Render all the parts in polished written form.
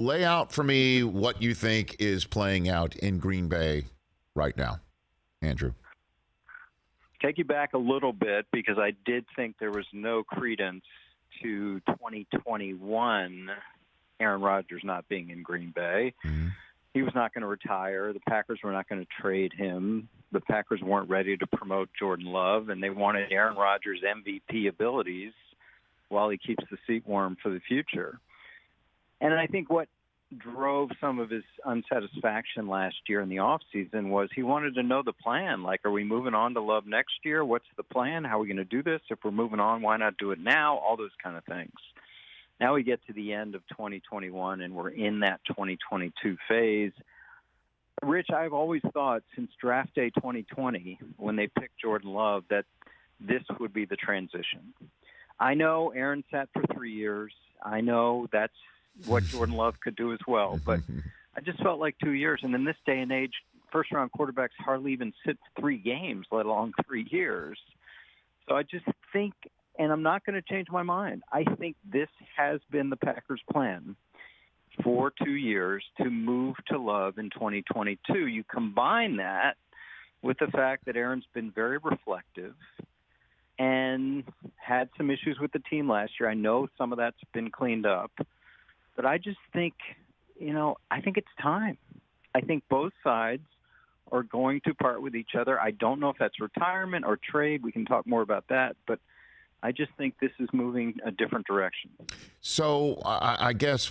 lay out for me what you think is playing out in Green Bay right now, Andrew. Take you back a little bit because I did think there was no credence to 2021 Aaron Rodgers not being in Green Bay. Mm-hmm. He was not going to retire. The Packers were not going to trade him. The Packers weren't ready to promote Jordan Love, and they wanted Aaron Rodgers' MVP abilities while he keeps the seat warm for the future. And I think what drove some of his unsatisfaction last year in the offseason was he wanted to know the plan. Like, are we moving on to Love next year? What's the plan? How are we going to do this? If we're moving on, why not do it now? All those kind of things. Now we get to the end of 2021, and we're in that 2022 phase. Rich, I've always thought since draft day 2020, when they picked Jordan Love, that this would be the transition. I know Aaron sat for 3 years. I know that's what Jordan Love could do as well. But I just felt like 2 years. And in this day and age, first-round quarterbacks hardly even sit 3 games, let alone 3 years. So I just think, and I'm not going to change my mind, I think this has been the Packers' plan for 2 years to move to Love in 2022. You combine that with the fact that Aaron's been very reflective and had some issues with the team last year. I know some of that's been cleaned up. But I just think, I think it's time. I think both sides are going to part with each other. I don't know if that's retirement or trade. We can talk more about that. But I just think this is moving a different direction. So I guess,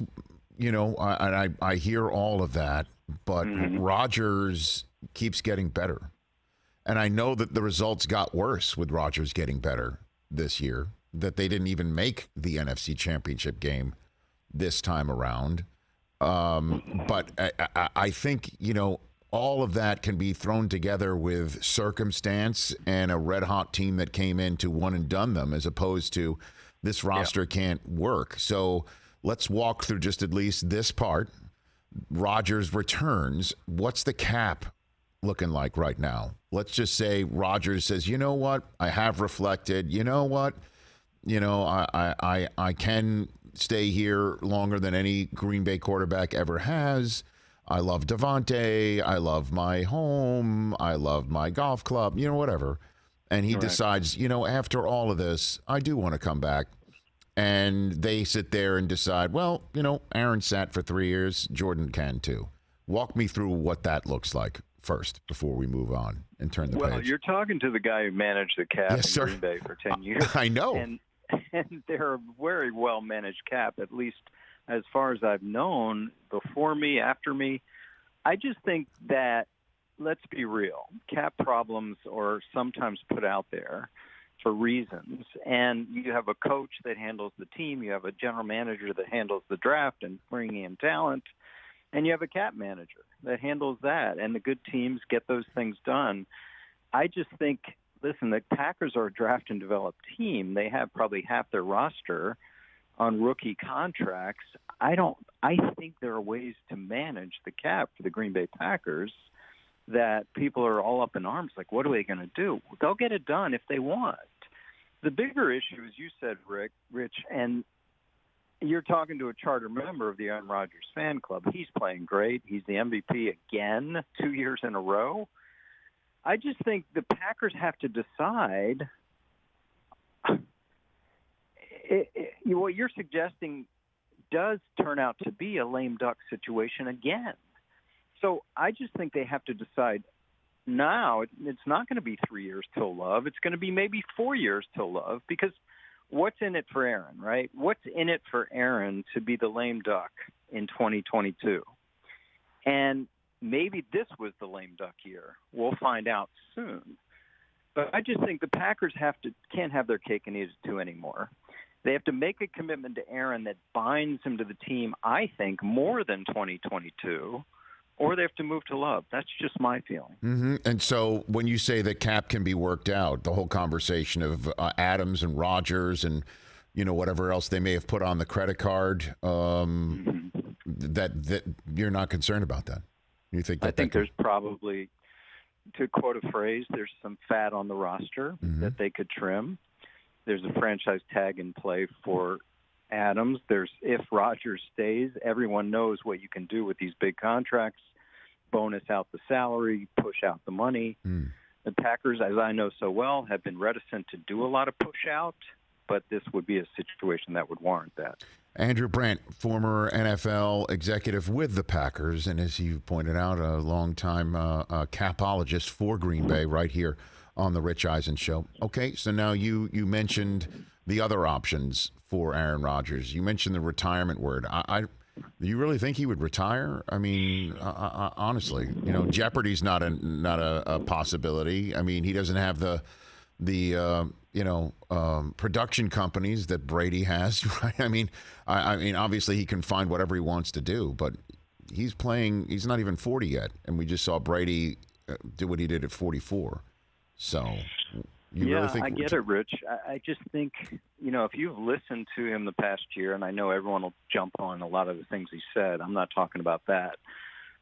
I hear all of that, but Rodgers keeps getting better. And I know that the results got worse with Rodgers getting better this year, that they didn't even make the NFC Championship game this time around. But I think, all of that can be thrown together with circumstance and a red-hot team that came in to one and done them, as opposed to this roster can't work. So let's walk through just at least this part. Rodgers returns. What's the cap looking like right now? Let's just say Rodgers says, you know what? I have reflected. You know what? I can stay here longer than any Green Bay quarterback ever has. I love Devontae. I love my home. I love my golf club, whatever. And he decides, after all of this, I do want to come back. And they sit there and decide, well, Aaron sat for 3 years. Jordan can too. Walk me through what that looks like first before we move on and turn the page. Well, you're talking to the guy who managed the cap in Green Bay for 10 years. I know. And they're a very well-managed cap, at least as far as I've known, before me, after me. I just think that, let's be real, cap problems are sometimes put out there for reasons. And you have a coach that handles the team. You have a general manager that handles the draft and bringing in talent. And you have a cap manager that handles that. And the good teams get those things done. I just think, listen, the Packers are a draft and develop team. They have probably half their roster on rookie contracts. I think there are ways to manage the cap for the Green Bay Packers that people are all up in arms. Like, what are they going to do? They'll get it done if they want. The bigger issue, as you said, Rich, and you're talking to a charter member of the Aaron Rodgers fan club. He's playing great. He's the MVP again, 2 years in a row. I just think the Packers have to decide what you're suggesting does turn out to be a lame duck situation again. So I just think they have to decide now. It's not going to be 3 years till Love. It's going to be maybe 4 years till Love, because what's in it for Aaron, right? What's in it for Aaron to be the lame duck in 2022? And maybe this was the lame duck year. We'll find out soon. But I just think the Packers can't have their cake and eat it too anymore. They have to make a commitment to Aaron that binds him to the team, I think, more than 2022, or they have to move to Love. That's just my feeling. Mm-hmm. And so when you say that cap can be worked out, the whole conversation of Adams and Rodgers and, whatever else they may have put on the credit card, that you're not concerned about that? You think that I think there's probably, to quote a phrase, there's some fat on the roster that they could trim. There's a franchise tag in play for Adams. There's if Rodgers stays, everyone knows what you can do with these big contracts. Bonus out the salary, push out the money. The Packers, as I know so well, have been reticent to do a lot of push out, but this would be a situation that would warrant that. Andrew Brandt, former NFL executive with the Packers, and as you pointed out, a longtime capologist for Green Bay right here on the Rich Eisen Show. Okay, so now you mentioned the other options for Aaron Rodgers. You mentioned the retirement word. Do you really think he would retire? I mean, honestly, jeopardy's not a possibility. I mean, he doesn't have the production companies that Brady has, right? I mean, obviously he can find whatever he wants to do, but he's playing. He's not even 40 yet, and we just saw Brady do what he did at 44. So. Really think I get it, Rich. I just think, if you've listened to him the past year, and I know everyone will jump on a lot of the things he said, I'm not talking about that.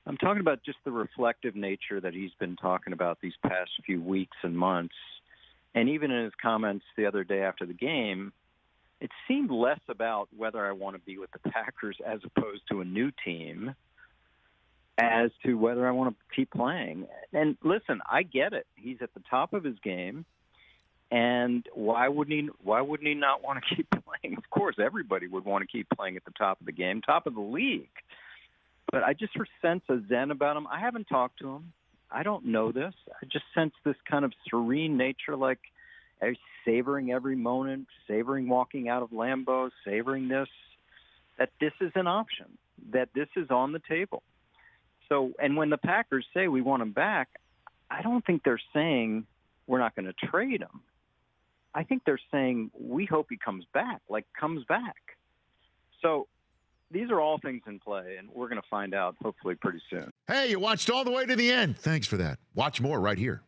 I'm talking about just the reflective nature that he's been talking about these past few weeks and months. And even in his comments the other day after the game, it seemed less about whether I want to be with the Packers as opposed to a new team as to whether I want to keep playing. And listen, I get it. He's at the top of his game. And why wouldn't he not want to keep playing? Of course, everybody would want to keep playing at the top of the game, top of the league. But I just sense a zen about him. I haven't talked to him. I don't know this. I just sense this kind of serene nature, like savoring every moment, savoring walking out of Lambeau, savoring this, that this is an option, that this is on the table. So, and when the Packers say we want him back, I don't think they're saying we're not going to trade him. I think they're saying we hope he comes back. So these are all things in play, and we're going to find out hopefully pretty soon. Hey, you watched all the way to the end. Thanks for that. Watch more right here